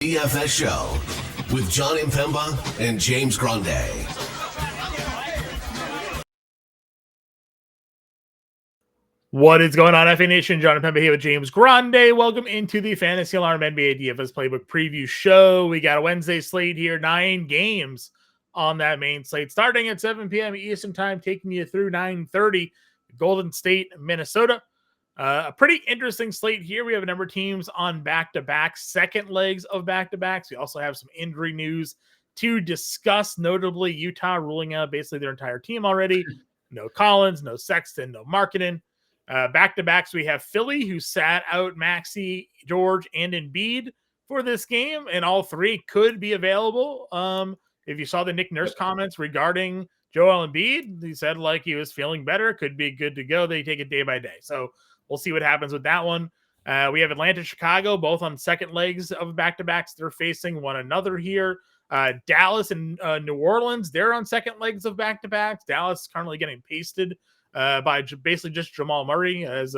DFS Show with John Impemba and James Grande. What is going on, FA Nation? John Impemba here with James Grande. Welcome into the Fantasy Alarm NBA DFS Playbook Preview Show. We got a Wednesday slate here, 9 games on that main slate, starting at 7 p.m. Eastern Time, taking you through 9:30, Golden State, Minnesota. A pretty interesting slate here. We have a number of teams on back-to-backs, second legs of back-to-backs. We also have some injury news to discuss, notably Utah ruling out basically their entire team already. No Collins, no Sexton, no Markkanen. Back-to-backs, we have Philly, who sat out Maxey, George, and Embiid for this game, and all three could be available. If you saw the Nick Nurse comments regarding Joel Embiid, he said like he was feeling better, could be good to go. They take it day by day. So we'll see what happens with that one. We have Atlanta, Chicago, both on second legs of back-to-backs. They're facing one another here. Dallas and New Orleans, they're on second legs of back-to-backs. Dallas currently getting pasted by basically just Jamal Murray, as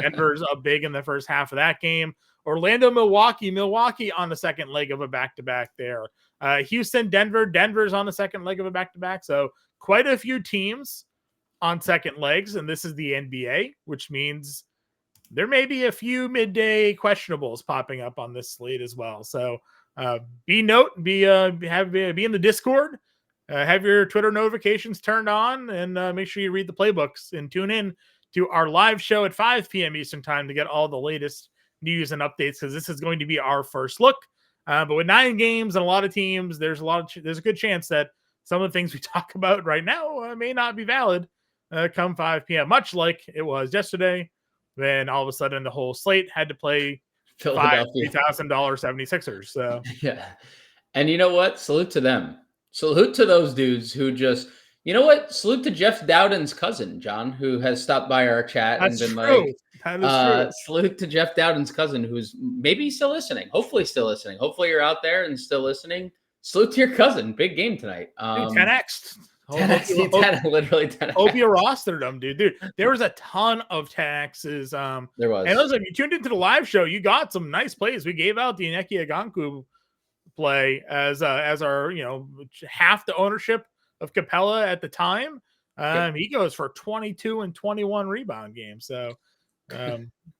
Denver's up big in the first half of that game. Orlando, Milwaukee on the second leg of a back-to-back there. Houston, Denver's on the second leg of a back-to-back. So quite a few teams on second legs, and this is the NBA, which means there may be a few midday questionables popping up on this slate as well. So be in the Discord, have your Twitter notifications turned on, and make sure you read the playbooks and tune in to our live show at 5 p.m. Eastern Time to get all the latest news and updates, because this is going to be our first look. But with 9 games and a lot of teams, there's a good chance that some of the things we talk about right now may not be valid come 5 p.m., much like it was yesterday, when all of a sudden the whole slate had to play $3,000 76ers. So yeah. And you know what? Salute to them. Salute to those dudes who just, you know what? Salute to Jeff Dowden's cousin, John, who has stopped by our chat and been true. That is true. Salute to Jeff Dowden's cousin, who's maybe still listening. Hopefully still listening. Hopefully you're out there and still listening. Salute to your cousin. Big game tonight. 10x. 10x, literally 10x. Hope you rostered them, dude. There was a ton of 10x's. There was. And listen, if you tuned into the live show, you got some nice plays. We gave out the Ineki Aganku play as our, half the ownership of Capella at the time. He goes for 22 and 21 rebound games. So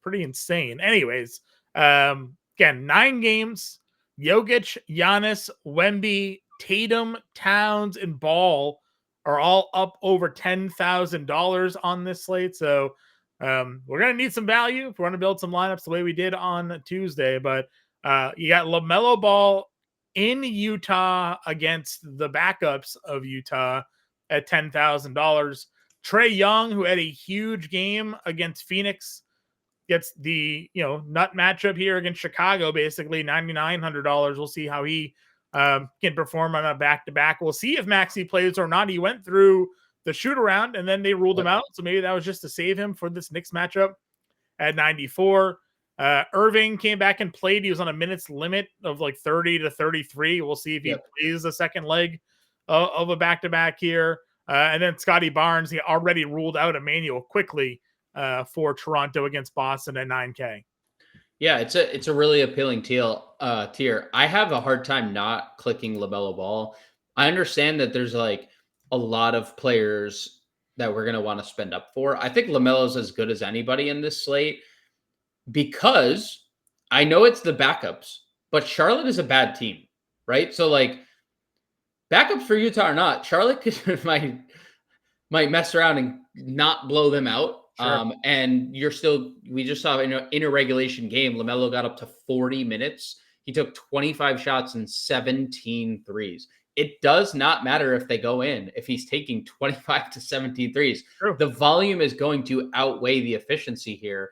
pretty insane. Anyways, again, 9 games. Jokic, Giannis, Wemby, Tatum, Towns, and Ball are all up over $10,000 on this slate. So we're going to need some value if we want to build some lineups the way we did on Tuesday. But you got LaMelo Ball in Utah against the backups of Utah at $10,000. Trae Young, who had a huge game against Phoenix, gets the nut matchup here against Chicago, basically $9,900. We'll see how he can perform on a back-to-back. We'll see if Maxey plays or not. He went through the shoot-around, and then they ruled him out, so maybe that was just to save him for this Knicks matchup at 94. Irving came back and played. He was on a minutes limit of like 30 to 33. We'll see if he plays the second leg of a back-to-back here. And then Scotty Barnes, he already ruled out Emmanuel quickly for Toronto against Boston at 9K. Yeah, it's a really appealing tier. I have a hard time not clicking LaMelo Ball. I understand that there's like a lot of players that we're going to want to spend up for. I think LaMelo's as good as anybody in this slate, because I know it's the backups, but Charlotte is a bad team, right? So like, backups for Utah or not, Charlotte might mess around and not blow them out. Sure. And we just saw in a regulation game, LaMelo got up to 40 minutes. He took 25 shots and 17 threes. It does not matter if they go in, if he's taking 25 to 17 threes. True. The volume is going to outweigh the efficiency here.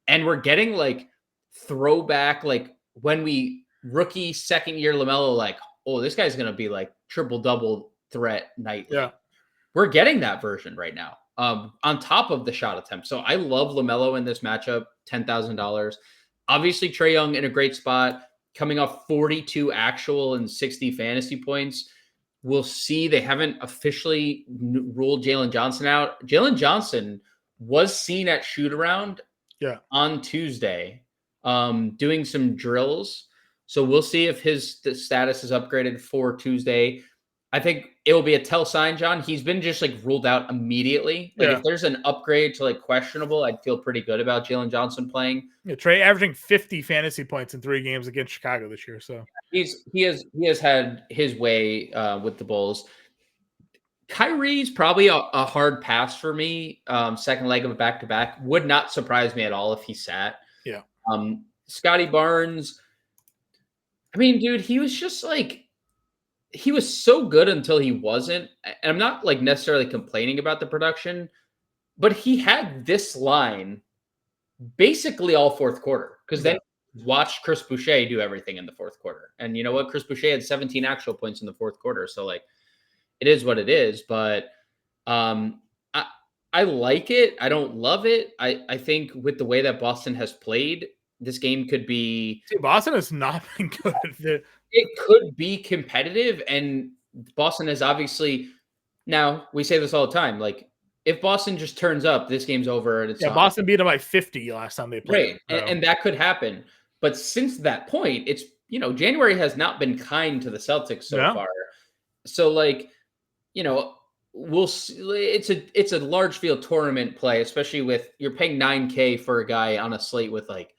And we're getting like throwback, like when we rookie second year LaMelo, like, oh, this guy's going to be like triple-double threat nightly. Yeah. We're getting that version right now. On top of the shot attempt. So I love LaMelo in this matchup, $10,000. Obviously, Trae Young in a great spot, coming off 42 actual and 60 fantasy points. We'll see. They haven't officially ruled Jalen Johnson out. Jalen Johnson was seen at shoot-around on Tuesday doing some drills So we'll see if his status is upgraded for Tuesday. I think it will be a tell sign, John. He's been just like ruled out immediately. Like if there's an upgrade to like questionable, I'd feel pretty good about Jalen Johnson playing. Yeah, Trey averaging 50 fantasy points in 3 games against Chicago this year. So he has had his way with the Bulls. Kyrie's probably a hard pass for me. Second leg of a back-to-back. Would not surprise me at all if he sat. Yeah. Scotty Barnes. I mean, dude, he was just like, he was so good until he wasn't. And I'm not like necessarily complaining about the production, but he had this line basically all fourth quarter because then watched Chris Boucher do everything in the fourth quarter. And you know what? Chris Boucher had 17 actual points in the fourth quarter. So like, it is what it is, but I like it. I don't love it. I think with the way that Boston has played, this game could be. See, Boston has not been good. It could be competitive, and Boston is obviously. Now we say this all the time. Like if Boston just turns up, this game's over, and it's Boston beat them by 50 last time they played. Right, and that could happen. But since that point, it's January has not been kind to the Celtics so far. So like. We'll see. It's a large field tournament play, especially with you're paying $9,000 for a guy on a slate with like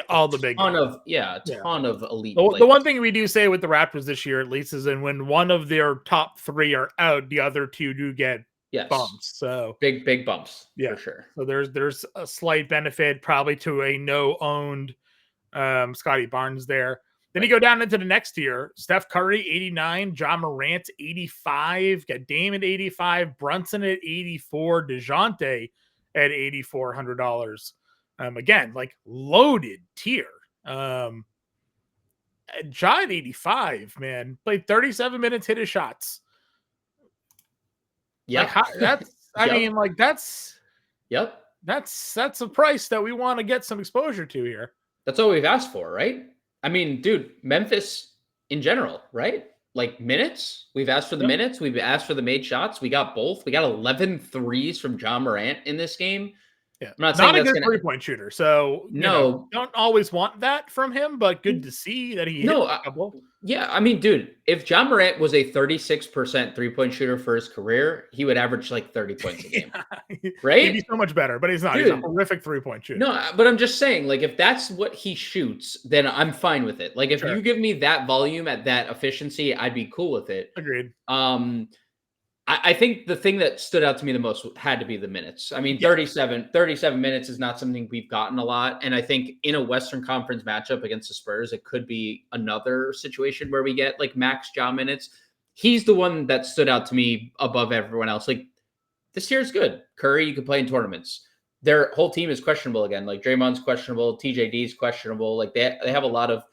all the big ton of elite. The one thing we do say with the Raptors this year, at least, is that when one of their top 3 are out, the other 2 do get bumps. So big bumps, for sure. So there's a slight benefit probably to a no-owned Scotty Barnes there. Then you go down into the next tier. Steph Curry, 89. John Morant, 85. Got Dame at 85. Brunson at 84. DeJounte at $8,400. Again, like loaded tier. Ja at 85, man. Played 37 minutes, hit his shots. Yeah. Like, that's that's a price that we want to get some exposure to here. That's all we've asked for, right? I mean, dude, Memphis in general, right? Like minutes. We've asked for the minutes. We've asked for the made shots. We got both. We got 11 threes from John Morant in this game. Yeah. I'm not a good 3-point shooter. So don't always want that from him, but good to see that he hit a couple. Yeah. I mean, dude, if John Morant was a 36% 3-point shooter for his career, he would average like 30 points a game. Right? He'd be so much better, but he's not. Dude, he's a horrific 3-point shooter. No, but I'm just saying, like, if that's what he shoots, then I'm fine with it. Like, if you give me that volume at that efficiency, I'd be cool with it. Agreed. I think the thing that stood out to me the most had to be the minutes. I mean, 37 minutes is not something we've gotten a lot. And I think in a Western Conference matchup against the Spurs, it could be another situation where we get like max Ja minutes. He's the one that stood out to me above everyone else. Like this year is good. Curry, you can play in tournaments. Their whole team is questionable again. Like Draymond's questionable, TJD is questionable. Like they have a lot of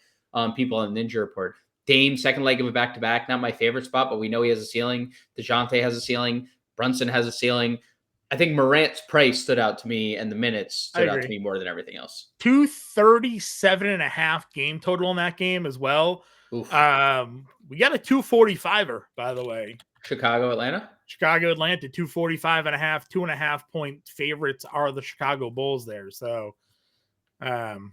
people on the injury report. Dame, second leg of a back-to-back, not my favorite spot, but we know he has a ceiling. DeJounte has a ceiling. Brunson has a ceiling. I think Morant's price stood out to me, and the minutes stood out to me more than everything else. 237.5 game total in that game as well. Oof. We got a 245er, by the way. Chicago, Atlanta, 245.5, 2.5 point favorites are the Chicago Bulls there. So, so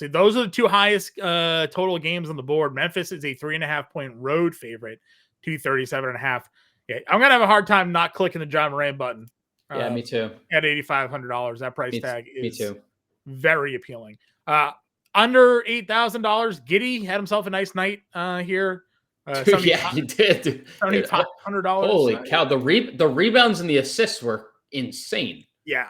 those are the 2 highest total games on the board. Memphis is a 3.5 point road favorite, 237.5. Yeah, I'm gonna have a hard time not clicking the John Morant button. Yeah, me too. At $8,500, that price tag is me too. Very appealing. Under $8,000, Giddey had himself a nice night here. Yeah, he did. $7,500. Holy cow! The rebounds and the assists were insane. Yeah.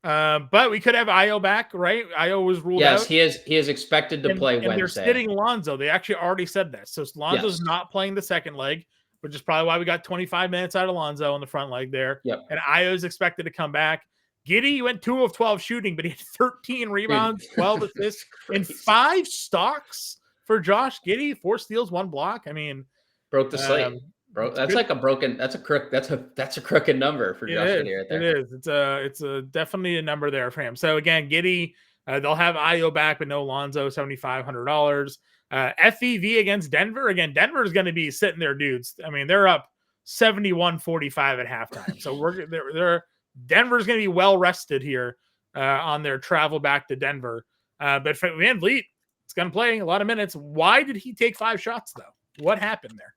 But we could have Io back, right? Io was ruled out. Yes, he is expected to play Wednesday. And they're sitting Lonzo. They actually already said that. So Lonzo's not playing the second leg, which is probably why we got 25 minutes out of Lonzo on the front leg there. Yep. And Io's expected to come back. Giddey went 2 of 12 shooting, but he had 13 rebounds, 12 assists, and 5 stocks for Josh Giddey. 4 steals, 1 block. I mean, broke the slate. Bro, that's like a broken. That's a crook. That's a crooked number for Josh Giddey right there. It is. It's a definitely a number there for him. So again, Giddey, they'll have Io back, but no Lonzo. $7,500. FEV against Denver. Again, Denver is going to be sitting there, dudes. I mean, they're up 71-45 at halftime. So Denver's going to be well rested here on their travel back to Denver. But for Van Vliet, going to play a lot of minutes. Why did he take 5 shots though? What happened there?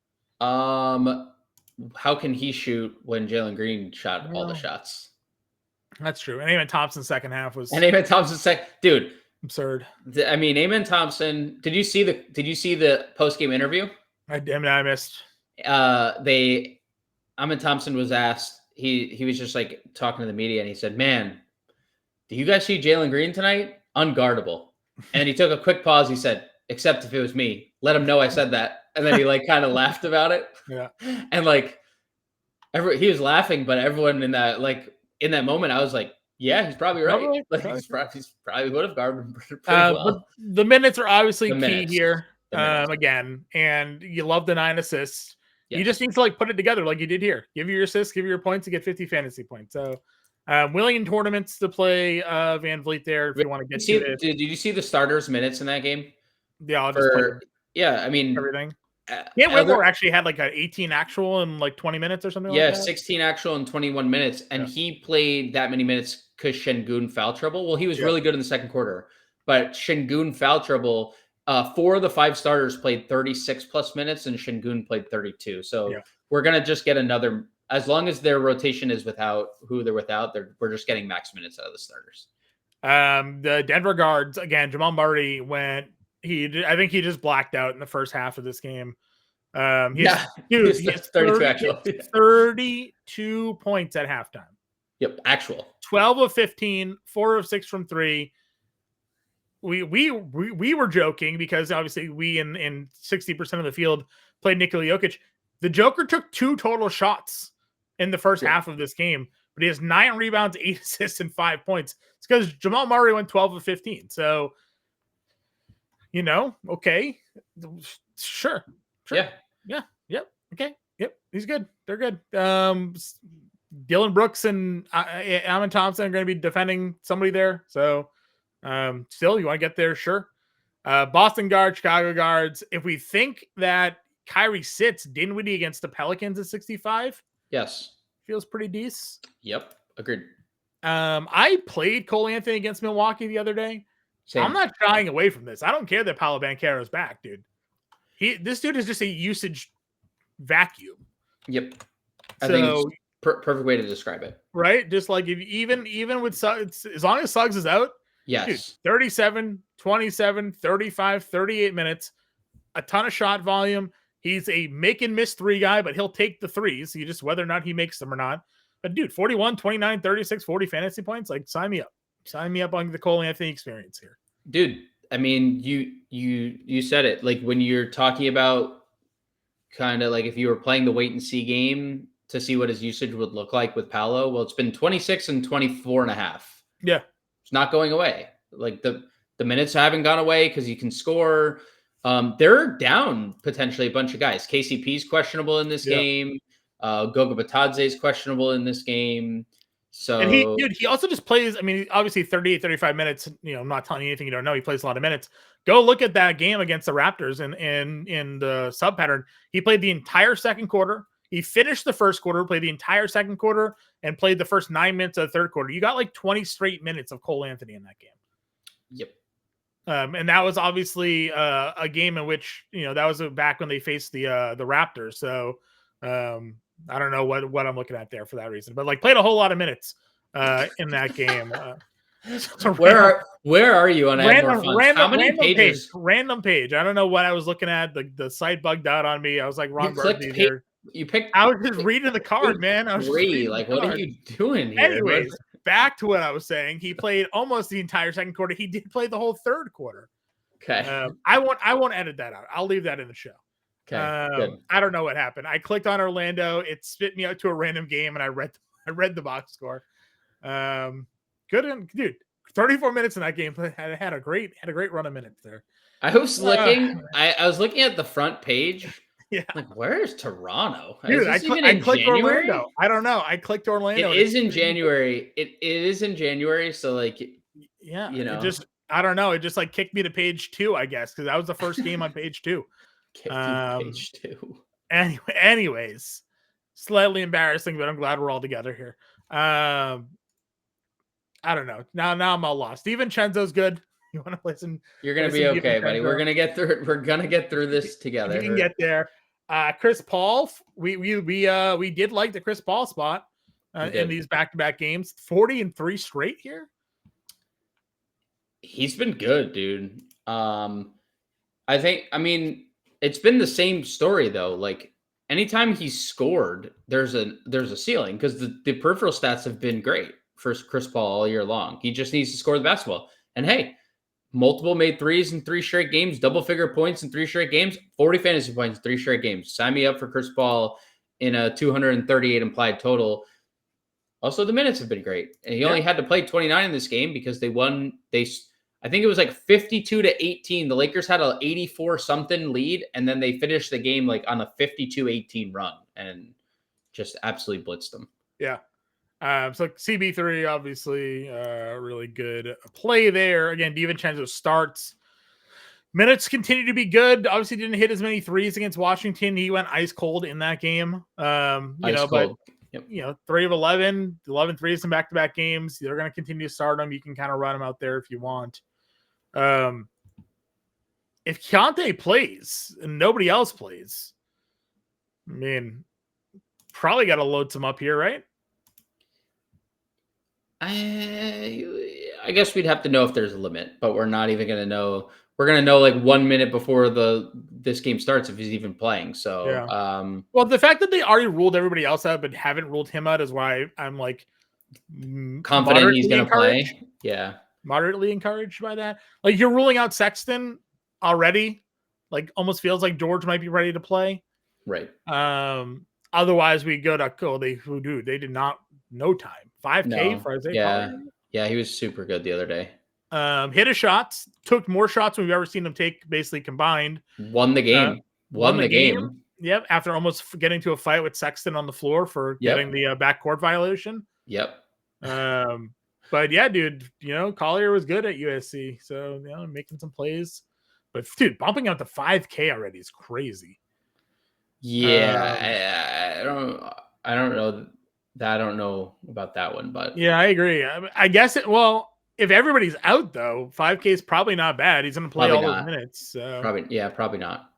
How can he shoot when Jalen Green shot all the shots? That's true. And Amen Thompson's second half was Amen Thompson's dude, absurd. I mean, Amen Thompson. Did you see the post game interview? I missed. Amen Thompson was asked. He was just like talking to the media, and he said, "Man, do you guys see Jalen Green tonight? Unguardable." And he took a quick pause. He said, "Except if it was me, let him know I said that." And then he like kind of laughed about it. Yeah. And like he was laughing, but everyone in that moment, I was like, yeah, he's probably right. He's probably would have guarded him pretty well. But the minutes are obviously key minutes. here. Again, and you love the 9 assists. Yes. You just need to like put it together like you did here. Give your assists, give your points to get 50 fantasy points. So willing in tournaments to play Van Vliet there if you want to get to it. Did you see the starters minutes in that game? Yeah, I'll just play I mean everything. Whitmore actually had like an 18 actual in like 20 minutes or something like that. 16 actual in 21 minutes. And he played that many minutes because Şengün foul trouble. Well, he was really good in the second quarter. But Şengün foul trouble, 4 of the 5 starters played 36 plus minutes, and Şengün played 32. So we're going to just get another, as long as their rotation is without who they're without, we're just getting max minutes out of the starters. The Denver guards, again, Jamal Murray I think he just blacked out in the first half of this game. He has 32 points at halftime. Yep, actual 12 of 15, 4 of 6 from 3. We were joking because obviously we in 60% of the field played Nikola Jokic. The Joker took 2 total shots in the first half of this game, but he has 9 rebounds, 8 assists, and 5 points. It's because Jamal Murray went 12 of 15. So, okay, sure. Yeah. Okay. Yep. He's good. They're good. Dylan Brooks and Amen Thompson are going to be defending somebody there. So, still, you want to get there? Sure. Boston guards, Chicago guards. If we think that Kyrie sits Dinwiddie against the Pelicans at 65, yes, feels pretty decent. Yep, agreed. I played Cole Anthony against Milwaukee the other day. Same. I'm not shying away from this. I don't care that Paolo Banchero's back, dude. This dude is just a usage vacuum. Yep. I think it's perfect way to describe it. Right? Just like even with Suggs, as long as Suggs is out, yes. Dude, 37, 27, 35, 38 minutes, a ton of shot volume. He's a make and miss 3 guy, but he'll take the threes. You just whether or not he makes them or not. But dude, 41, 29, 36, 40 fantasy points. Like sign me up. Sign me up on the Cole Anthony experience here. Dude, I mean, you said it. Like when you're talking about kind of like if you were playing the wait and see game to see what his usage would look like with Paolo, well, it's been 26 and 24 and a half. Yeah. It's not going away. Like the minutes haven't gone away because you can score. They're down potentially a bunch of guys. KCP's questionable in this game. Goga Batadze is questionable in this game. So and he also just plays. I mean, obviously 38, 35 minutes. I'm not telling you anything you don't know. He plays a lot of minutes. Go look at that game against the Raptors in the sub pattern. He played the entire second quarter. He finished the first quarter, played the entire second quarter, and played the first 9 minutes of the third quarter. You got like 20 straight minutes of Cole Anthony in that game. Yep. And that was obviously a game in which that was back when they faced the Raptors. So I don't know what I'm looking at there for that reason, but like played a whole lot of minutes in that game. So where are you on How many pages? Random page. I don't know what I was looking at. The site bugged out on me. I was like, wrong. You picked. I was just reading the card, man. I was like, what are you doing here? Anyways, back to what I was saying. He played almost the entire second quarter. He did play the whole third quarter. Okay. I won't edit that out. I'll leave that in the show. Okay. Good. I don't know what happened. I clicked on Orlando. It spit me out to a random game, and I read the box score. Good, dude. 34 minutes in that game. Had a great run of minutes there. I was looking. I was looking at the front page. Yeah. Like, where is Toronto? Dude, I clicked Orlando. I don't know. I clicked Orlando. It is in January. It is in January. So like, yeah, I don't know. It just like kicked me to page 2, I guess, because that was the first game on page 2. Page 2. Anyways, slightly embarrassing, but I'm glad we're all together here. I don't know. Now I'm all lost. DiVincenzo's good. You want to listen? You're gonna play be some okay, DFS buddy. We're gonna get through it. We're gonna get through this You together. can get there. Chris Paul, we did like the Chris Paul spot in these back-to-back games. 40-3 straight here. He's been good, dude. I mean, it's been the same story though. Like anytime he's scored, there's a ceiling because the peripheral stats have been great for Chris Paul all year long. He just needs to score the basketball. And hey, multiple made threes in 3 straight games, double figure points in 3 straight games, 40 fantasy points in 3 straight games. Sign me up for Chris Paul in a 238 implied total. Also, the minutes have been great. And he only had to play 29 in this game because they won. I think it was like 52-18. The Lakers had an 84 something lead, and then they finished the game like on a 52-18 run and just absolutely blitzed them. Yeah. So CB3, obviously, really good play there. Again, DiVincenzo starts. Minutes continue to be good. Obviously, didn't hit as many threes against Washington. He went ice cold in that game. But 3 of 11 threes in back-to-back games. They're going to continue to start him. You can kind of run him out there if you want. If Keontae plays and nobody else plays, I mean, probably got to load some up here, right? I guess we'd have to know if there's a limit, but we're not even going to know. We're going to know like 1 minute before this game starts if he's even playing. So, well, the fact that they already ruled everybody else out but haven't ruled him out is why I'm like confident he's going to play. Yeah, moderately encouraged by that. Like you're ruling out Sexton already. Like almost feels like George might be ready to play. Right. Otherwise we go to they did not no time 5K for Isaiah. Yeah, he was super good the other day. Hit his shots, took more shots than we've ever seen him take, basically combined. Won the game. Won the game. Yep. After almost getting to a fight with Sexton on the floor for getting the backcourt violation. Yep. But yeah, dude, Collier was good at USC, so making some plays. But dude, bumping out to 5K already is crazy. Yeah, I don't know. I don't know about that one, but yeah, I agree. I guess if everybody's out though, 5K is probably not bad. He's going to play all those minutes. So. Probably not.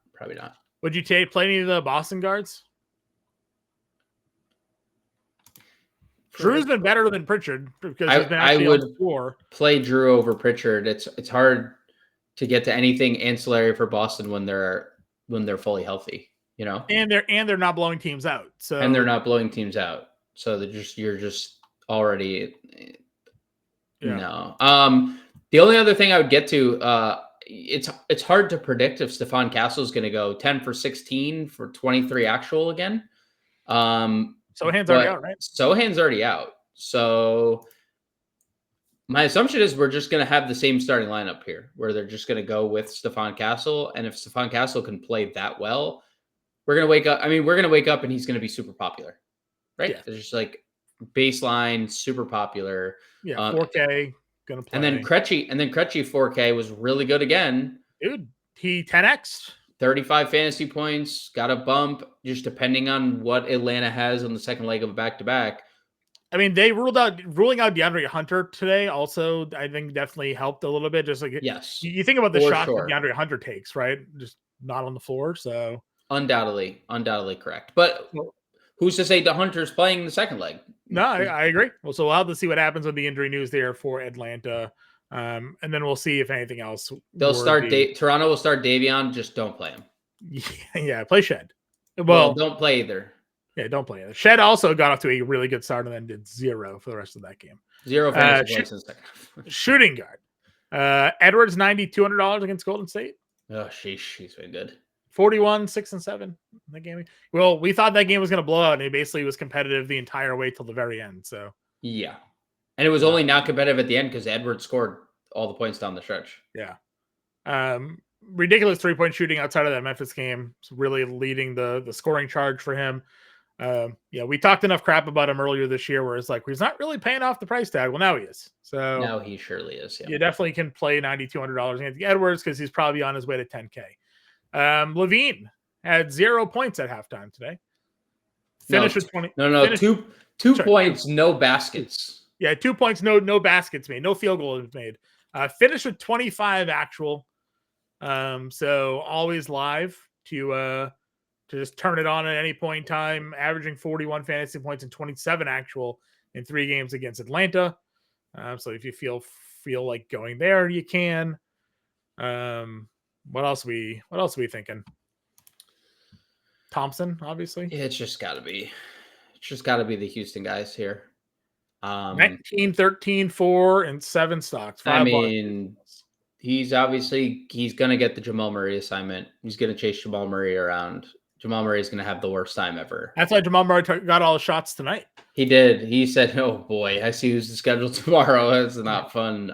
Would you play any of the Boston guards? Drew's been better than Pritchard because he's been actually on the floor. Play Drew over Pritchard. It's hard to get to anything ancillary for Boston when they're fully healthy, And they're not blowing teams out. So So you're just already no. The only other thing I would get to it's hard to predict if Stephon Castle is going to go 10 for 16 for 23 actual again. Sohan's already out, right? Sohan's already out. So my assumption is we're just going to have the same starting lineup here, where they're just going to go with Stephon Castle, and if Stephon Castle can play that well, we're going to wake up. I mean, we're going to wake up and he's going to be super popular. Right? Yeah. It's just like baseline, super popular. Yeah, 4K gonna play. And then Krejci 4K was really good again. Dude, he 10x. 35 fantasy points, got a bump, just depending on what Atlanta has on the second leg of a back-to-back. I mean, they ruling out DeAndre Hunter today also, I think definitely helped a little bit. Just like yes, you think about the shot that DeAndre Hunter takes, right? Just not on the floor. So undoubtedly correct. But who's to say the Hunter's playing the second leg? No, I agree. Well, so we'll have to see what happens with the injury news there for Atlanta. And then we'll see if anything else. They'll start Toronto will start Davion. Just don't play him. Yeah, play Shed. Well, don't play either. Yeah, don't play either. Shed also got off to a really good start and then did 0 for the rest of that game. 0 fantasy points in the second. Shooting guard. Edwards $9,200 against Golden State. Oh, she's been good. 41, 6 and 7 in that game. Well, we thought that game was going to blow out, and it basically was competitive the entire way till the very end. So yeah, and it was only not competitive at the end because Edwards scored all the points down the stretch. Yeah, ridiculous 3-point shooting outside of that Memphis game. It's really leading the scoring charge for him. We talked enough crap about him earlier this year, where it's like he's not really paying off the price tag. Well, now he is. So now he surely is. Yeah. You definitely can play $9,200 against Edwards because he's probably on his way to 10K. Levine had 0 points at halftime today. Finished with 20. No. Two points, no baskets. Yeah, 2 points, no baskets made, no field goals made. Finished with 25 actual. So always live to just turn it on at any point in time, averaging 41 fantasy points and 27 actual in 3 games against Atlanta. So if you feel like going there, you can. What else we thinking? Thompson, obviously. Yeah, it's just got to be the Houston guys here. 19, 13, 4, and 7 stocks. I mean, he's going to get the Jamal Murray assignment. He's going to chase Jamal Murray around. Jamal Murray is going to have the worst time ever. That's why Jamal Murray got all the shots tonight. He did. He said, "Oh boy, I see who's the schedule tomorrow. It's not fun."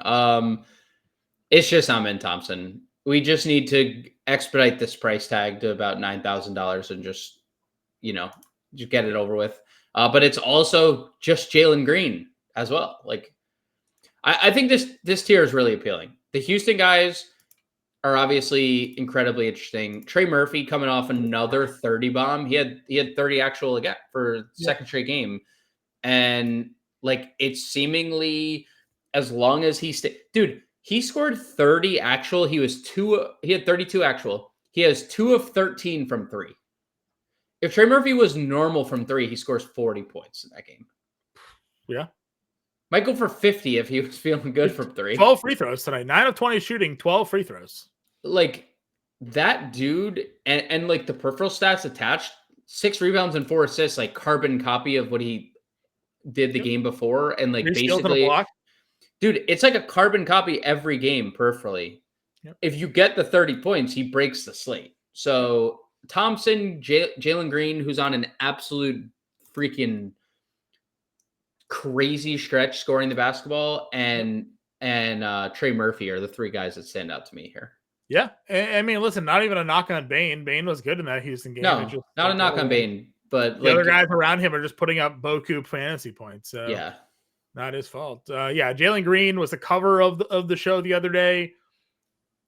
It's just Amen Thompson. We just need to expedite this price tag to about $9,000 and just get it over with. But it's also just Jalen Green as well. Like, I think this tier is really appealing. The Houston guys are obviously incredibly interesting. Trey Murphy coming off another 30 bomb. He had 30 actual again for second straight game. And like, it's seemingly as long as he dude, he scored 30 actual. He had 32 actual. He has 2 of 13 from 3. If Trey Murphy was normal from 3, he scores 40 points in that game. Yeah. Might go for 50 if he was feeling good from 3. 12 free throws tonight. 9 of 20 shooting, 12 free throws. Like, that dude, and like the peripheral stats attached, 6 rebounds and 4 assists, like carbon copy of what he did the game before. And like, basically, dude, it's like a carbon copy every game peripherally. Yep. If you get the 30 points, he breaks the slate. So Thompson, Jalen Green, who's on an absolute freaking crazy stretch scoring the basketball, and Trey Murphy are the 3 guys that stand out to me here. Yeah. I mean, listen, not even a knock on Bane. Bane was good in that Houston game. No, not a knock on Bane, but the other guys around him are just putting up Boku fantasy points. So yeah, not his fault. Yeah, Jalen Green was the cover of the show the other day.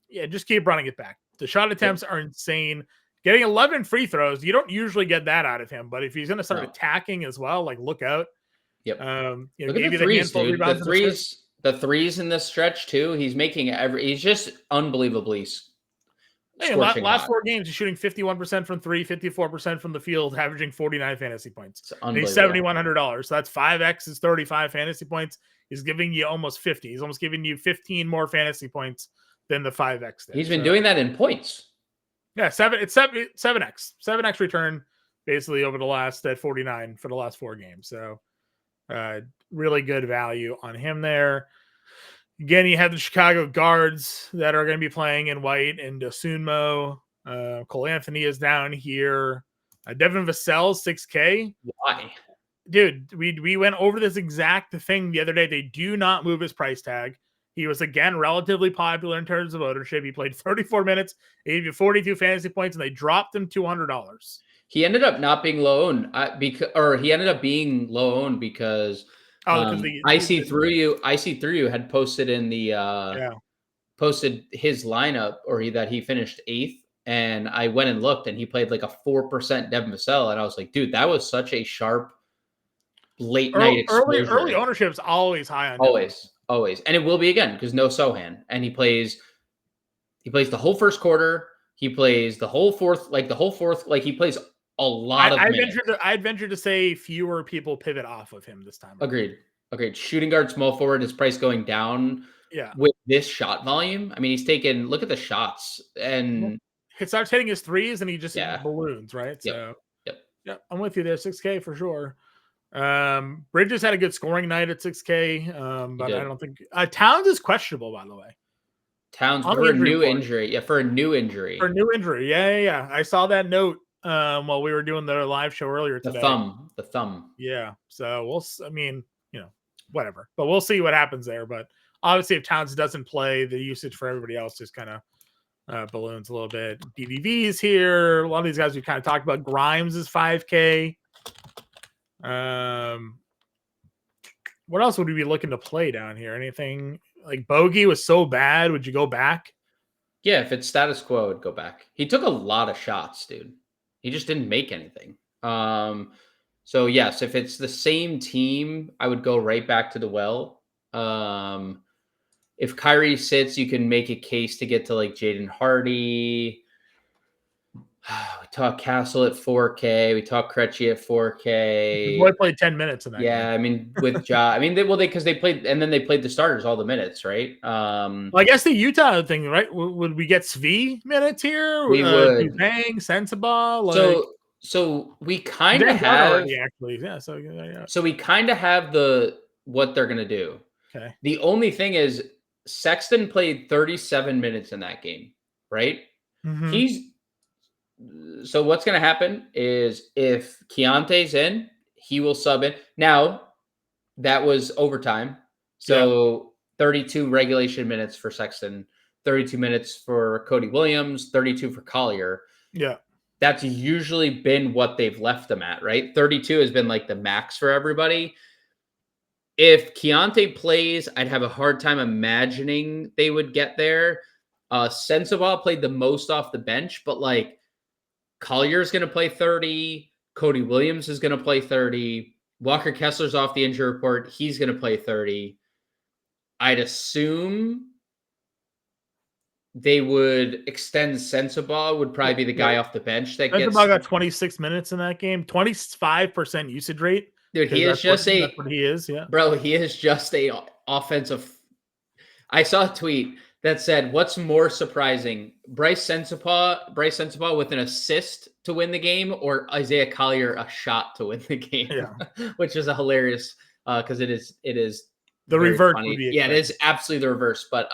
Yeah, just keep running it back. The shot attempts are insane. Getting 11 free throws, you don't usually get that out of him. But if he's going to start attacking as well, like, look out. Yep. Look at the threes, dude. The threes in this stretch too. He's making he's just unbelievably. Hey, last 4 games, he's shooting 51% from 3, 54% from the field, averaging 49 fantasy points. And he's $7,100. So that's 5x is 35 fantasy points. He's giving you almost 50. He's almost giving you 15 more fantasy points than the 5x. He's been doing that in points. Yeah, 7x return basically over the last at 49 for the last 4 games. So really good value on him there. Again, you have the Chicago guards that are going to be playing in white and Dosunmu. Cole Anthony is down here. Devin Vassell, 6K. Why? Dude, we went over this exact thing the other day. They do not move his price tag. He was, again, relatively popular in terms of ownership. He played 34 minutes, he gave you 42 fantasy points, and they dropped him $200. He ended up not being low owned, he ended up being low owned because I see through you had posted in the posted his lineup that he finished 8th, and I went and looked, and he played like a 4% Devin Vassell, and I was like, dude, that was such a sharp late night exposure. Early ownership is always high on always, and it will be again because no Sohan, and he plays the whole first quarter, he plays the whole fourth, like he plays a lot of minutes. I'd venture to say fewer people pivot off of him this time. Agreed. Shooting guard, small forward, his price going down. Yeah. With this shot volume, I mean, he's taken. Look at the shots, and he starts hitting his threes, and he just balloons, right? Yep. So, yep, I'm with you there. 6K for sure. Bridges had a good scoring night at 6K, but I don't think Towns is questionable, by the way. Towns for a new injury. Yeah, for a new injury. Yeah. I saw that note while we were doing the live show earlier today. The thumb. Yeah. So whatever. But we'll see what happens there. But obviously, if Towns doesn't play, the usage for everybody else just kind of balloons a little bit. DVV's here. A lot of these guys we kind of talked about. Grimes is 5K. What else would we be looking to play down here? Anything like Bogey was so bad? Would you go back? Yeah, if it's status quo, I'd go back. He took a lot of shots, dude. He just didn't make anything. So yes, if it's the same team, I would go right back to the well. if Kyrie sits, you can make a case to get to like Jaden Hardy. We talk Castle at 4K. We talk Krejci at 4K. The boy played 10 minutes in that game. I mean, with Ja, I mean, because they played, and then they played the starters all the minutes, right? Well, I guess the Utah thing, right? Would we get Svi minutes here? We would. Dupang, Sensabaugh, like so we kind of have already, actually, yeah. So we kind of have what they're gonna do. Okay. The only thing is Sexton played 37 minutes in that game, right? Mm-hmm. So what's gonna happen is if Keontae's in, he will sub in. Now that was overtime, so 32 regulation minutes for Sexton, 32 minutes for Cody Williams, 32 for Collier. Yeah. That's usually been what they've left them at, right? 32 has been like the max for everybody. If Keontae plays, I'd have a hard time imagining they would get there. Sensabaugh played the most off the bench, but like Collier's going to play 30. Cody Williams is going to play 30. Walker Kessler's off the injury report. He's going to play 30. I'd assume they would extend Sensabaugh, would probably be the guy off the bench that gets. Sensabaugh got 26 minutes in that game, 25% usage rate. Dude, he is just that's what he is, bro. He is just a offensive. I saw a tweet that said, "What's more surprising, Bryce Sensabaugh with an assist to win the game, or Isaiah Collier a shot to win the game?" Yeah, which is a hilarious because it is the reverse. It is absolutely the reverse. But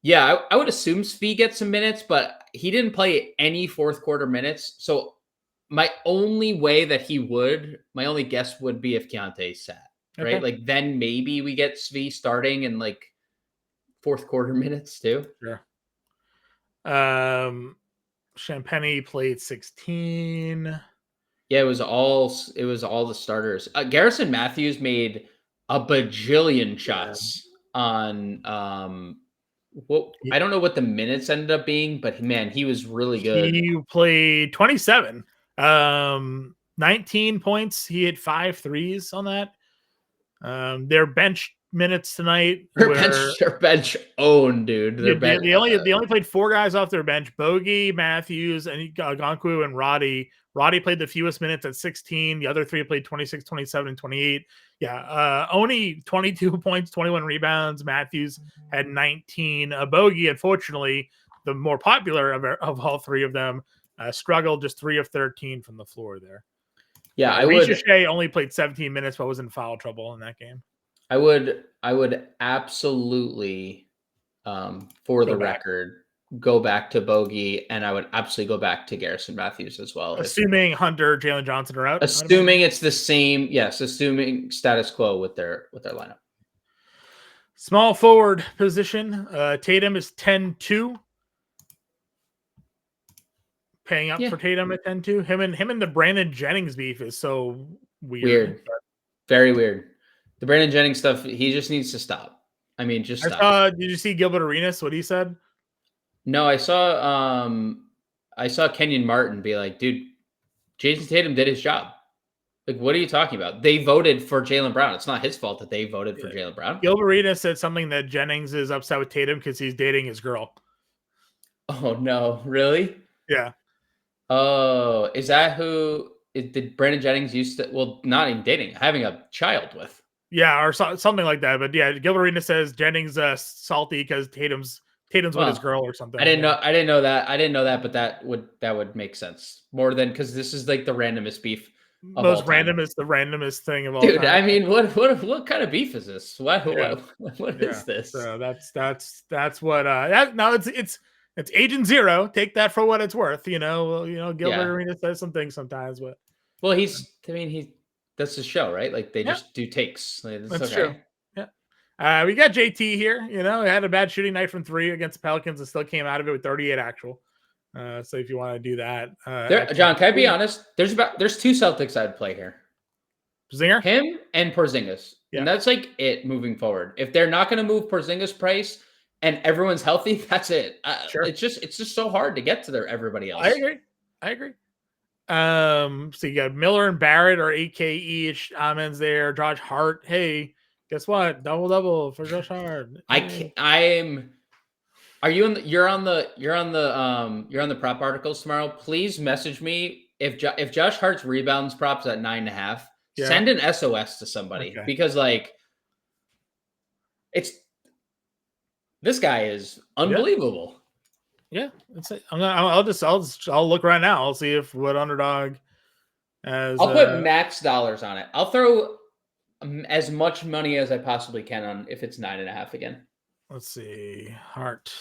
yeah, I would assume Svi gets some minutes, but he didn't play any fourth quarter minutes, so. My only guess would be if Keontae sat, right? Okay. Like then maybe we get Svi starting in like fourth quarter minutes too. Sure. Champagny played 16. Yeah, it was all the starters. Garrison Matthews made a bajillion shots on I don't know what the minutes ended up being, but man, he was really good. He played 27. 19 points. He hit 5 threes on that. Their bench minutes tonight. Their bench owned, dude. They only played 4 guys off their bench: Bogey, Matthews, and Gonku and Roddy. Roddy played the fewest minutes at 16. The other 3 played 26, 27, and 28. Yeah, only 22 points, 21 rebounds. Matthews had 19. Bogey, unfortunately, the more popular of all 3 of them, struggled, just 3 of 13 from the floor there. Yeah, Ricochet only played 17 minutes, but was in foul trouble in that game. I would absolutely, for the record, go back to Bogey, and I would absolutely go back to Garrison Matthews as well. Assuming Hunter, Jalen Johnson are out. Assuming it's the same, yes. Assuming status quo with their lineup. Small forward position. Tatum is 10-2. Paying up for Tatum at 10-2. Him and the Brandon Jennings beef is so weird. Very weird. The Brandon Jennings stuff, he just needs to stop. I mean, just stop. Did you see Gilbert Arenas, what he said? No, I saw Kenyon Martin be like, dude, Jason Tatum did his job. Like, what are you talking about? They voted for Jaylen Brown. It's not his fault that they voted for Jaylen Brown. Gilbert Arenas said something that Jennings is upset with Tatum because he's dating his girl. Oh, no. Really? Yeah. Oh, is that who did Brandon Jennings used to, well, not even dating, having a child with? Yeah, or something like that. But yeah, Gilbert Arenas says Jennings salty because Tatum's with his girl or something. I didn't know that, but that would make sense more than because this is like the randomest beef. The randomest thing of all time. Dude, I mean, what kind of beef is this? What is this? So that's what now it's Agent Zero. Take that for what it's worth. Gilbert Arenas says some things sometimes, but that's the show, right? Like they just do takes. That's true. Yeah. We got JT here. He had a bad shooting night from 3 against the Pelicans and still came out of it with 38 actual. So if you want to do that, John, can I be honest? There's 2 Celtics I'd play here. Zinger, him, and Porzingis, and that's like it moving forward. If they're not going to move Porzingis' price and everyone's healthy, that's it. Sure. It's just so hard to get to everybody else. I agree. So you got Miller and Barrett are 8K each. Amen's there. Josh Hart. Hey, Guess what? Double for Josh Hart. I can't, are you you're on the prop articles tomorrow? Please message me if Josh Hart's rebounds props at 9.5. Yeah. Send an SOS to somebody because like this guy is unbelievable. Yeah, I'll look right now. I'll see if what underdog. I'll put max dollars on it. I'll throw as much money as I possibly can on if it's 9.5 again. Let's see, Hart.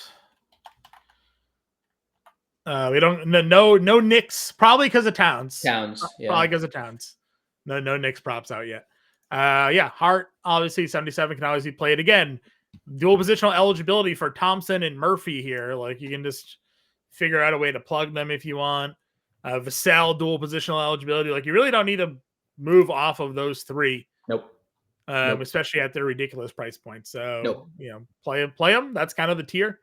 We don't no Knicks probably because of Towns. Probably because of Towns. No Knicks props out yet. Hart obviously 77 can always be played again. Dual positional eligibility for Thompson and Murphy here. Like you can just figure out a way to plug them if you want. Vassell dual positional eligibility. Like you really don't need to move off of those three. Nope. Especially at their ridiculous price point. So play them. That's kind of the tier.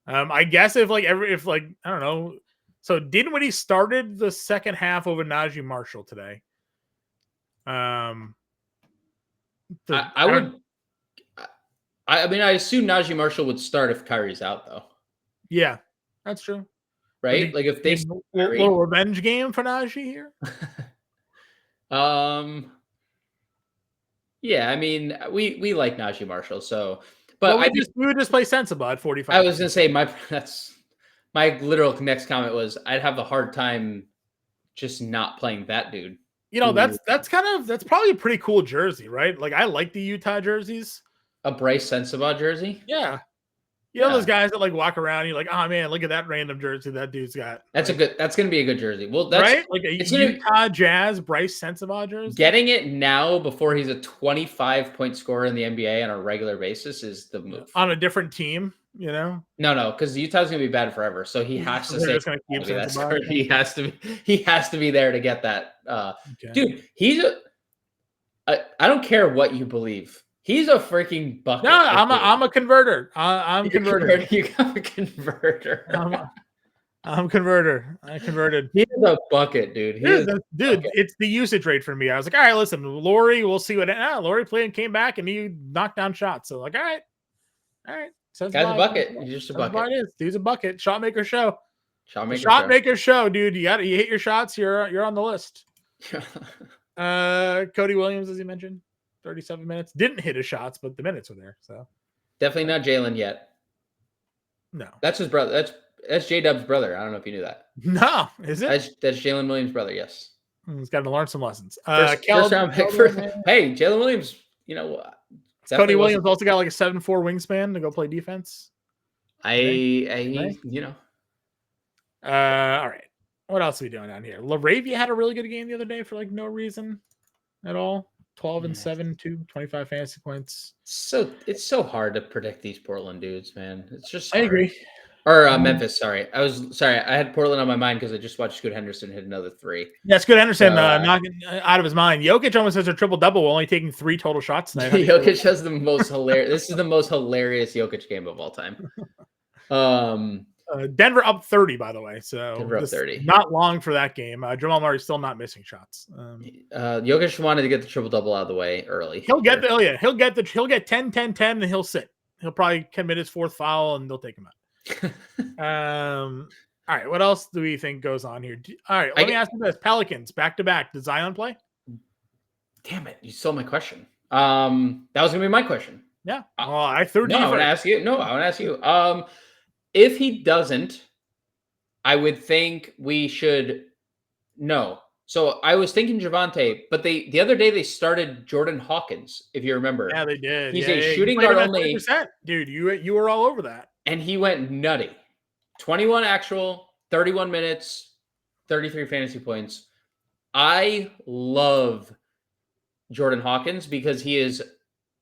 I guess if I don't know. So Dinwiddie started the second half over Najee Marshall today. I assume Najee Marshall would start if Kyrie's out, though. Yeah, that's true. Right? Like if they little revenge game for Najee here. Yeah, I mean, we like Najee Marshall, so but we would just play sensible at 45. I was gonna say my literal next comment was I'd have a hard time just not playing that dude. You know, that's probably a pretty cool jersey, right? Like I like the Utah jerseys. A Bryce Sensabaugh jersey? Yeah. You know those guys that like walk around, you're like, oh man, look at that random jersey that dude's got. That's gonna be a good jersey. Well, that's right, like a Utah Jazz Bryce Sensabaugh jersey. Getting it now before he's a 25-point scorer in the NBA on a regular basis is the move. On a different team, you know? No, because Utah's gonna be bad forever, so he has to say he has to be there to get that. Dude, I don't care what you believe. He's a freaking bucket. No, I'm a converter. I'm converter. You got a converter. I'm converter. I converted. He's a bucket, dude. Dude, it's the usage rate for me. I was like, all right, listen, Laurie, we'll see what. Laurie played and came back, and he knocked down shots. So like, all right. Guy's a bucket. He's just a bucket. It is. Dude's a bucket. Shot maker show. Shot maker show, dude. You hit your shots. You're on the list. Cody Williams, as you mentioned. 37 minutes. Didn't hit his shots, but the minutes were there. So definitely not Jalen yet. No. That's his brother. That's J-Dub's brother. I don't know if you knew that. No, is it? That's Jalen Williams' brother, yes. He's got to learn some lessons. First round pick for hey, Jalen Williams, you know Cody Williams also got like a 7'4" wingspan to go play defense. You know. All right. What else are we doing down here? LaRavia had a really good game the other day for like no reason at all. 12-7, 25 fantasy points. So it's so hard to predict these Portland dudes, man. It's just hard. I agree. Or Memphis, sorry. I had Portland on my mind because I just watched Scoot Henderson hit another 3. Yeah, Scoot Henderson knocking out of his mind. Jokic almost has a triple-double while only taking 3 total shots tonight. Jokic has the most hilarious. This is the most hilarious Jokic game of all time. Denver up 30, by the way. So Denver up 30. Not long for that game. Jamal Murray's still not missing shots. Jokic wanted to get the triple-double out of the way early. He'll get 10, 10, 10, and he'll sit. He'll probably commit his 4th foul, and they'll take him out. All right, what else do we think goes on here? All right, let me ask you this: Pelicans back-to-back. Does Zion play? Damn it, you stole my question. That was gonna be my question. Yeah. Well, I threw. No, I want to ask you. No, I want to ask you. If he doesn't, I would think we should. No. So I was thinking Javante, but the other day they started Jordan Hawkins, if you remember. Yeah, they did. He's a shooting guard only. Dude, you were all over that. And he went nutty. 21 actual, 31 minutes, 33 fantasy points. I love Jordan Hawkins because he is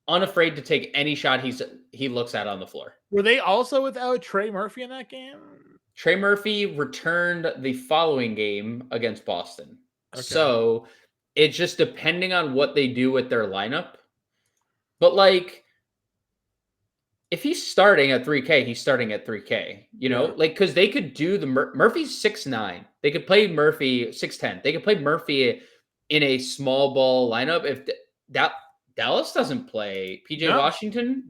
unafraid to take any shot he looks at on the floor. Were they also without Trey Murphy in that game? Trey Murphy returned the following game against Boston. Okay. So it's just depending on what they do with their lineup. But like, if he's starting at 3K, he's starting at 3K, you know, like, because they could do Murphy's 6'9". They could play Murphy 6'10". They could play Murphy in a small ball lineup. If Dallas doesn't play PJ No. Washington.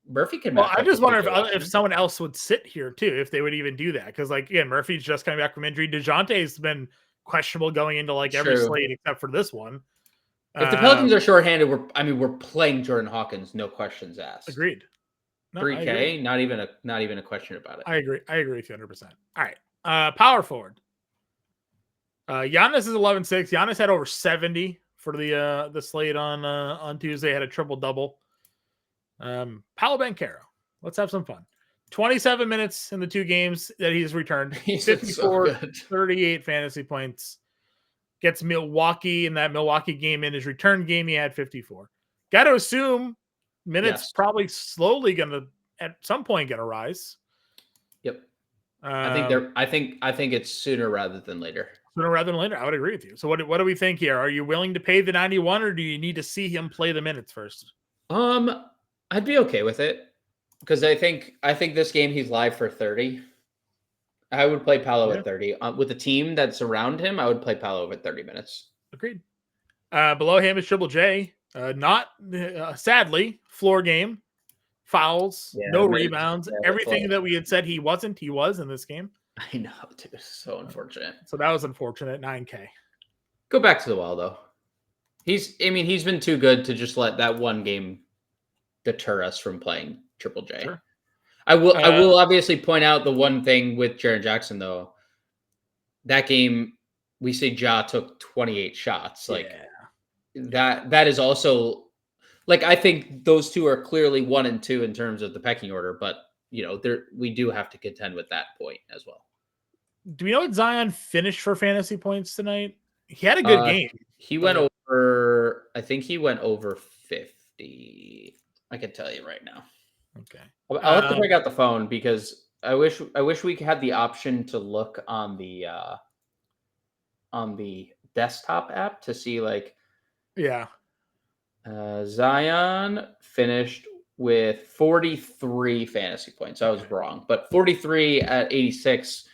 Murphy can. Well, match I up just with wonder PJ if Washington. someone else would sit here too, if they would even do that. Because like again, Murphy's just coming back from injury. DeJounte's been questionable going into like every True. slate except for this one. If the Pelicans are shorthanded, we're playing Jordan Hawkins, no questions asked. Agreed. No, 3K, not even a question about it. I agree with you 100%. All right. Power forward. Giannis is 11-6. Giannis had over 70 for the slate on Tuesday. Had a triple double. Paolo Banchero. Let's have some fun. 27 minutes in the 2 games that he's returned. He's 54, so 38 fantasy points. Gets Milwaukee in that Milwaukee game. In his return game, he had 54. Got to assume minutes probably slowly going to at some point going to rise. Yep. I think it's sooner rather than later. Sooner rather than later. I would agree with you. So what do we think here? Are you willing to pay the 91 or do you need to see him play the minutes first? I'd be okay with it because I think this game he's live for 30. I would play Paolo at 30. With the team that's around him, I would play Paolo at 30 minutes. Agreed. Below him is Triple J. Not sadly, floor game, fouls, no rebounds, everything that we had said he was in this game. I know, dude. So unfortunate. So that was unfortunate. 9K. Go back to the well, though. He's been too good to just let that one game deter us from playing Triple J. Sure. I will obviously point out the one thing with Jaren Jackson, though. That game, we say Ja took 28 shots. That is also I think those two are clearly 1 and 2 in terms of the pecking order, but we do have to contend with that point as well. Do we know what Zion finished for fantasy points tonight? He had a good game. He went over. I think he went over 50. I can tell you right now. Okay. I'll have to break out the phone because I wish we had the option to look on the desktop app to see Zion finished with 43 fantasy points. I was wrong, but 43 at 86.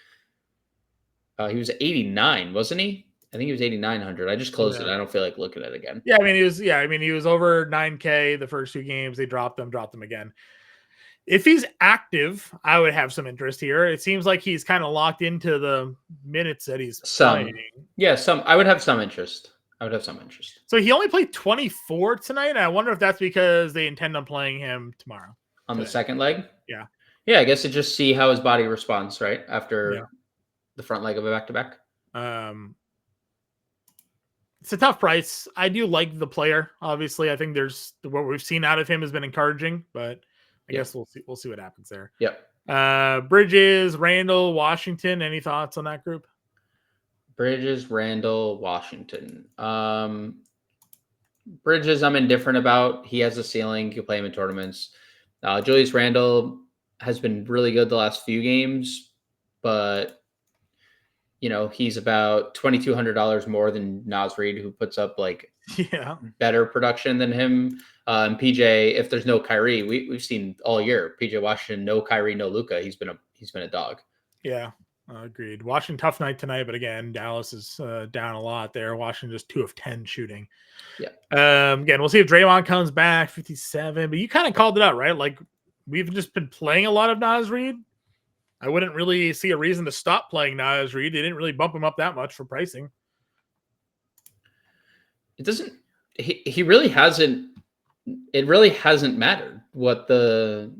He was 89, wasn't he? I think he was 8,900. I just closed it. I don't feel like looking at it again. Yeah, he was over 9K the first 2 games. They dropped him again. If he's active, I would have some interest here. It seems like he's kind of locked into the minutes that he's playing. Yeah, I would have some interest. So he only played 24 tonight. I wonder if that's because they intend on playing him tomorrow. On the second leg? Yeah. Yeah, I guess to just see how his body responds, right? After the front leg of a back-to-back. It's a tough price. I do like the player. Obviously, I think what we've seen out of him has been encouraging, but I guess we'll see what happens there. Yep. Bridges, Randall, Washington. Any thoughts on that group? Bridges, Randall, Washington. Bridges, I'm indifferent about. He has a ceiling. He'll play him in tournaments. Julius Randle has been really good the last few games, but he's about $2,200 more than Naz Reid, who puts up better production than him. And PJ, if there's no Kyrie, we've seen all year PJ Washington, no Kyrie, no Luka. He's been a dog. Yeah, agreed. Washington tough night tonight, but again, Dallas is down a lot there. Washington just 2 of 10 shooting. Yeah. Again, we'll see if Draymond comes back 57. But you kind of called it out, right? We've just been playing a lot of Naz Reid. I wouldn't really see a reason to stop playing Naz Reid. They didn't really bump him up that much for pricing. It doesn't. He really hasn't. It really hasn't mattered what the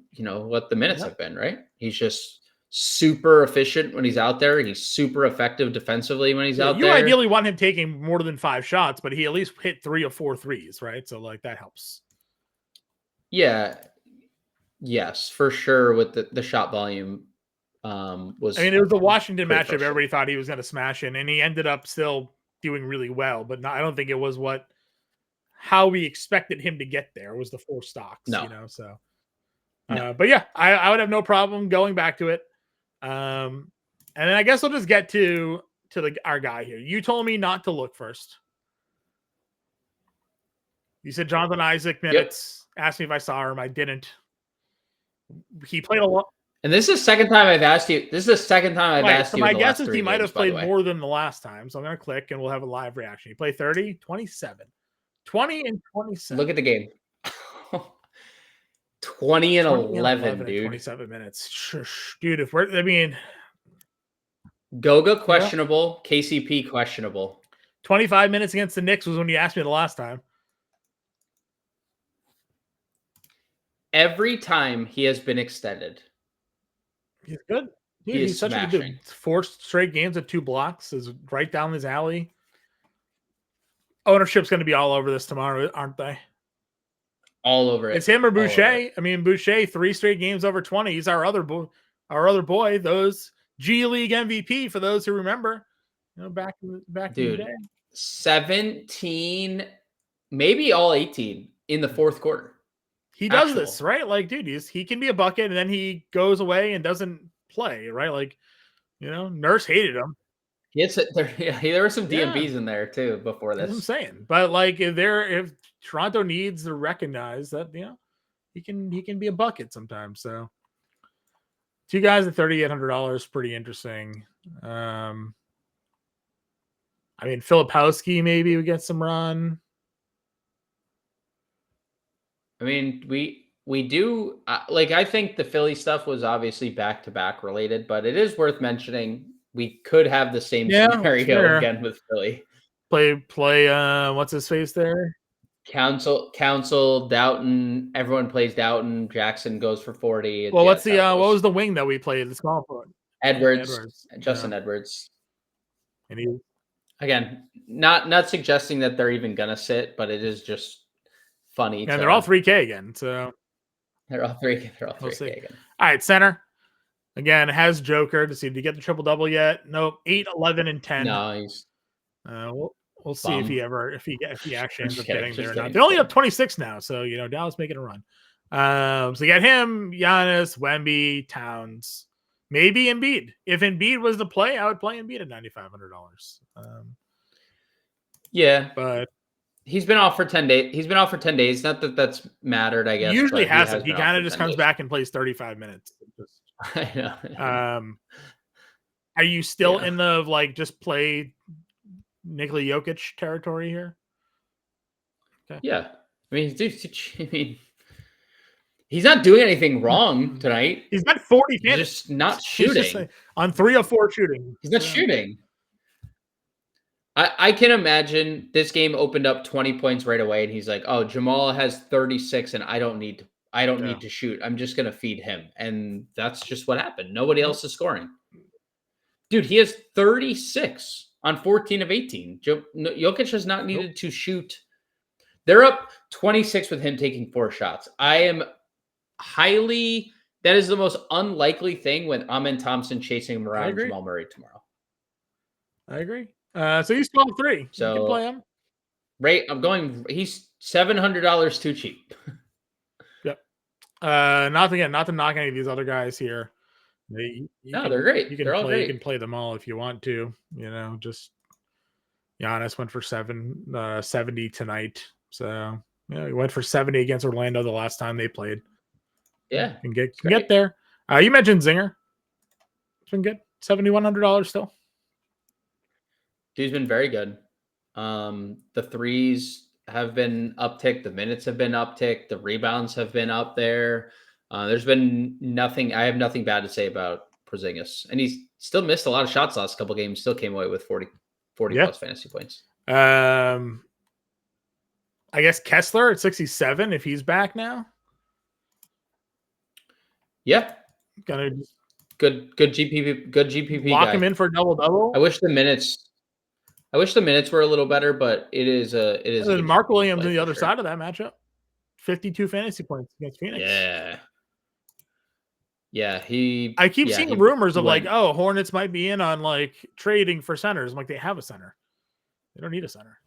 minutes have been, right? He's just super efficient when he's out there. He's super effective defensively when he's out there. You ideally want him taking more than 5 shots, but he at least hit 3 or 4 threes, right? So that helps. Yeah. Yes, for sure. With the shot volume. It was the Washington matchup. Everybody thought he was going to smash in, and he ended up still doing really well. But I don't think it was how we expected him to get there. Was the 4 stocks, No. So, no. But yeah, I would have no problem going back to it. And then I guess we'll just get to our guy here. You told me not to look first. You said Jonathan Isaac minutes. Yep. Asked me if I saw him. I didn't. He played a lot. And this is the second time I've asked you. This is the second time I've asked you. My guess is he might have played more than the last time. So I'm going to click and we'll have a live reaction. He played 30, 27, 20 and 27. Look at the game. 20 and 11, in dude. 27 minutes. Dude, if we're, I mean, Goga questionable, KCP questionable. 25 minutes against the Knicks was when you asked me the last time. Every time he has been extended. He's good. Dude, He is he's such a good smashing. dude. 4 straight games of 2 blocks is right down his alley. Ownership's going to be all over this tomorrow, aren't they? All over it. It's him or Boucher. I mean, Boucher, 3 straight games over 20. He's our other boy. Those G League MVP for those who remember. You know, back in the day. 17, maybe all 18 in the fourth quarter. He does this, right? Like, dude, he can be a bucket and then he goes away and doesn't play, right? Like, you know, Nurse hated him. There were some DMVs in there too before this. That's what I'm saying. But like if Toronto needs to recognize that, you know, he can be a bucket sometimes. So 2 guys at $3,800, pretty interesting. I mean, Filipowski maybe would get some run. I mean, we do like, I think the Philly stuff was obviously back-to-back related, but it is worth mentioning we could have the same scenario again with Philly. Play what's his face there? Council, Doughton, everyone plays Doughton, Jackson goes for 40. Well, what's the what was the wing that we played? The small forward. Edwards. Justin Edwards. And he, again, not suggesting that they're even gonna sit, but it is just funny. And they're all 3K again. So they're all 3K. They're all 3K again. All right, center. Again, has Joker to see if he get the triple double yet. Nope. 8, 11, and 10. No, he's we'll see if he actually ends up getting there or not. Kidding. They're only up 26 now, so you know Dallas making a run. So you got him, Giannis, Wemby, Towns, maybe Embiid. If Embiid was to play, I would play Embiid at $9,500. Yeah, but he's been off for 10 days. He's been off for 10 days. Not that that's mattered, I guess. Usually hasn't. He kind of just comes back and plays 35 minutes. I know. Are you still in the like just play Nikola Jokic territory here? Okay. Yeah, I mean, he's not doing anything wrong tonight. He's got 40 He's just not shooting on 3 of 4 shooting. He's not shooting. I can imagine this game opened up 20 points right away, and he's like, "Oh, Jamal has 36, and I don't need to shoot. I'm just gonna feed him," and that's just what happened. Nobody else is scoring. Dude, he has 36 on 14 of 18. Jokic has not needed to shoot. They're up 26 with him taking 4 shots. That is the most unlikely thing when Amen Thompson chasing him around Jamal Murray tomorrow. I agree. So he's 12-3. So you can play him. Right. He's $700 too cheap. Yep. Not to knock any of these other guys here. They're great. They're all great. You can play them all if you want to. You know, just Giannis went for 70 tonight. So he went for 70 against Orlando the last time they played. Yeah, can get there. You mentioned Zinger. It's been good. $7,100 still. Dude's been very good. The threes have been upticked. The minutes have been upticked. The rebounds have been up there. There's been nothing. I have nothing bad to say about Porzingis, and he's still missed a lot of shots last couple games. Still came away with 40 plus fantasy points. I guess Kessler at 67 if he's back now. Yeah, gonna good GPP. Lock guy. him in for a double. I wish the minutes were a little better, but it is. And Mark Williams on the other side of that matchup, 52 fantasy points against Phoenix. Yeah. I keep seeing rumors of like, oh, Hornets might be in on like trading for centers. I'm like, they have a center. They don't need a center.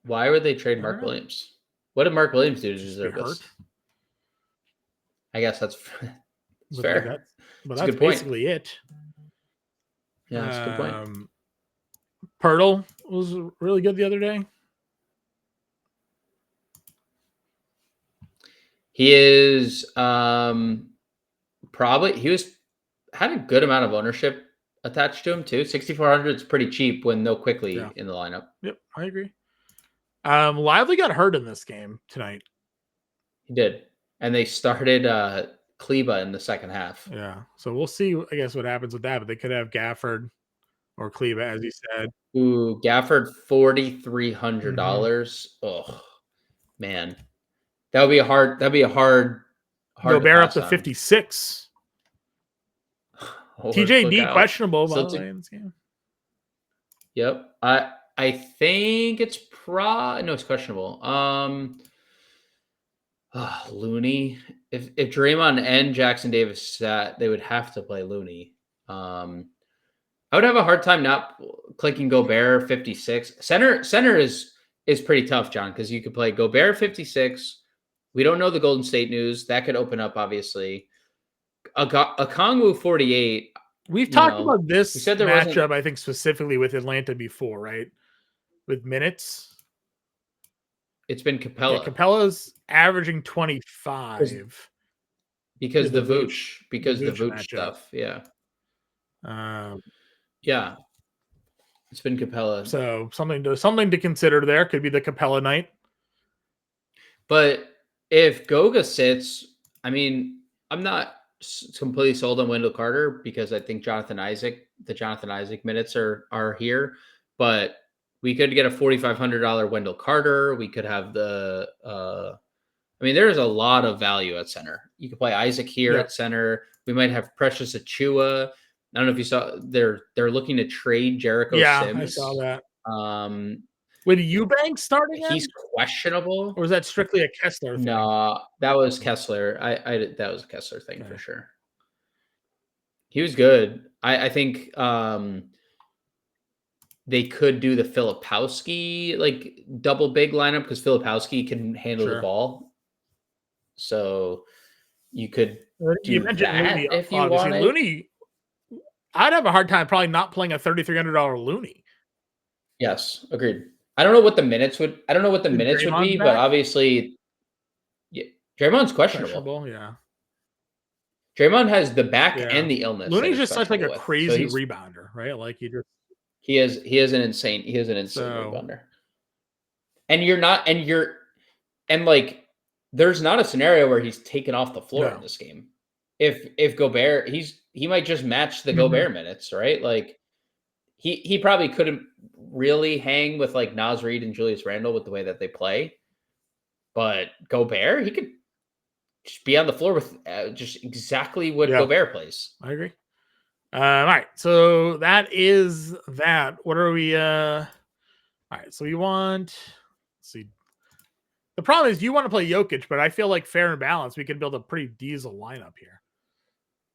Why would they trade Mark Williams? What did Mark Williams do to deserve this? I guess that's fair. But that's basically it. Yeah, that's a good point. Pirtle was really good the other day. He is had a good amount of ownership attached to him too. 6,400 is pretty cheap when no Quickly in the lineup. Yep, I agree. Lively got hurt in this game tonight. He did. And they started Kleba in the second half. Yeah. So we'll see, I guess, what happens with that. But they could have Gafford or Kleba, as you said. Ooh, Gafford, $4,300. Oh, man. That'd be a hard Gobert up to on. 56. TJD questionable, by the way, in this game. Yep. I think it's no, it's questionable. Looney. If Draymond and Jackson Davis sat, they would have to play Looney. I would have a hard time not clicking Gobert 56. Center is pretty tough, John, because you could play Gobert 56. We don't know the Golden State news. That could open up, obviously. A Kongwu 48. We've talked about this matchup, I think, specifically with Atlanta before, right? With minutes. It's been Capella. Yeah, Capella's averaging 25. Because the Vooch stuff. Yeah. Yeah. It's been Capella. So something to consider there. Could be the Capella night. But if Goga sits, I mean, I'm not completely sold on Wendell Carter because I think the Jonathan Isaac minutes are here. But we could get a $4,500 Wendell Carter. We could have there's a lot of value at center. You could play Isaac here at center. We might have Precious Achua. I don't know if you saw they're looking to trade Jericho Sims. I saw that. With Eubanks starting, he's questionable, or was that strictly a Kessler thing? No, that was Kessler. That was a Kessler thing for sure. He was good. I think they could do the Filipowski double big lineup because Filipowski can handle the ball. So you could do that Looney, if you wanted. Looney, I'd have a hard time probably not playing a $3,300 Looney. Yes, agreed. I don't know what the minutes would be, but obviously, Draymond's questionable. Yeah. Draymond has the back and the illness. Looney's just such a crazy rebounder, right? He is an insane rebounder. And there's not a scenario where he's taken off the floor in this game. If Gobert, he might just match the Gobert minutes, right? He probably couldn't really hang with Naz Reid and Julius Randle with the way that they play. But Gobert, he could just be on the floor with just exactly what Gobert plays. I agree. All right. So that is that. What are we? All right. So we want, let's see. The problem is you want to play Jokic, but I feel like fair and balanced, we could build a pretty diesel lineup here.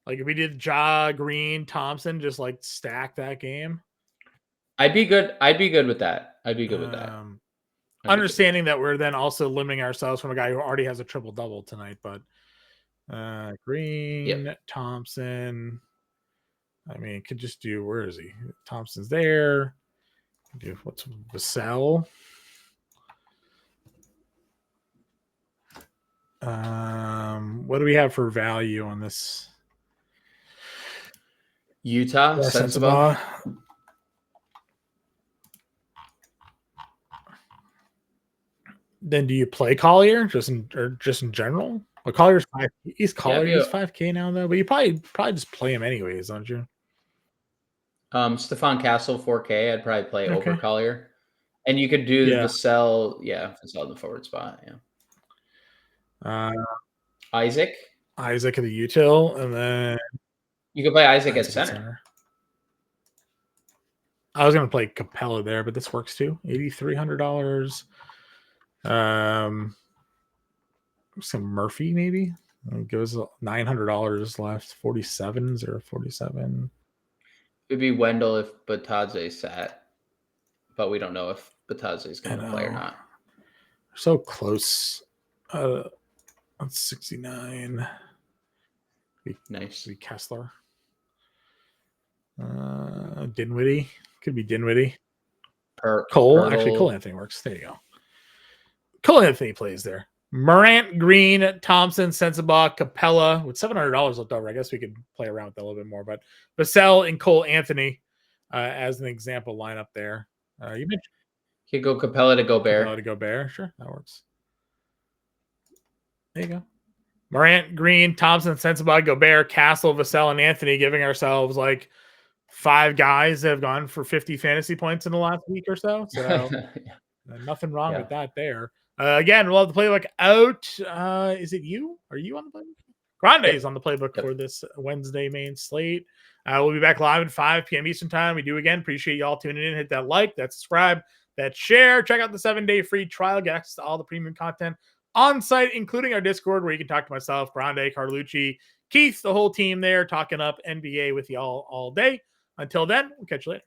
If we did Ja, Green, Thompson, just stack that game. I'd be good with that. Understanding that we're then also limiting ourselves from a guy who already has a triple-double tonight, but Green, Thompson. I mean, could just do, where is he? Thompson's there. Do what's Vassell? What do we have for value on this? Utah, Sensabaugh. Then do you play Collier just in general? Well, Collier's he's 5K now though, but you probably just play him anyways, don't you? Stephon Castle 4K. I'd probably play over Collier, and you could do Vassell. Vassell in the forward spot. Yeah. Isaac at the util, and then you could play Isaac at center. I was going to play Capella there, but this works too. $8,300. Some Murphy maybe. It goes $900 left. 47. It'd be Wendell if Batadze sat, but we don't know if Batadze is going to play or not. So close. That's 69. Nice. Be Kessler. Dinwiddie. Could be Dinwiddie. Cole. Pirtle. Actually, Cole Anthony works. There you go. Cole Anthony plays there. Morant, Green, Thompson, Sensabaugh, Capella. With $700 left over, I guess we could play around with that a little bit more. But Vassell and Cole Anthony as an example lineup there. You mentioned You could go Capella to Gobert. Capella to Gobert. Sure, that works. There you go. Morant, Green, Thompson, Sensabaugh, Gobert, Castle, Vassell, and Anthony, giving ourselves like 5 guys that have gone for 50 fantasy points in the last week or so. So nothing wrong with that there. Again, we'll have the playbook out. Is it you? Are you on the playbook? Grande is on the playbook for this Wednesday main slate. We'll be back live at 5 p.m. Eastern time. We do again. Appreciate y'all tuning in. Hit that like, that subscribe, that share. Check out the 7-day free trial. Get access to all the premium content on site, including our Discord, where you can talk to myself, Grande, Carlucci, Keith, the whole team there, talking up NBA with y'all all day. Until then, we'll catch you later.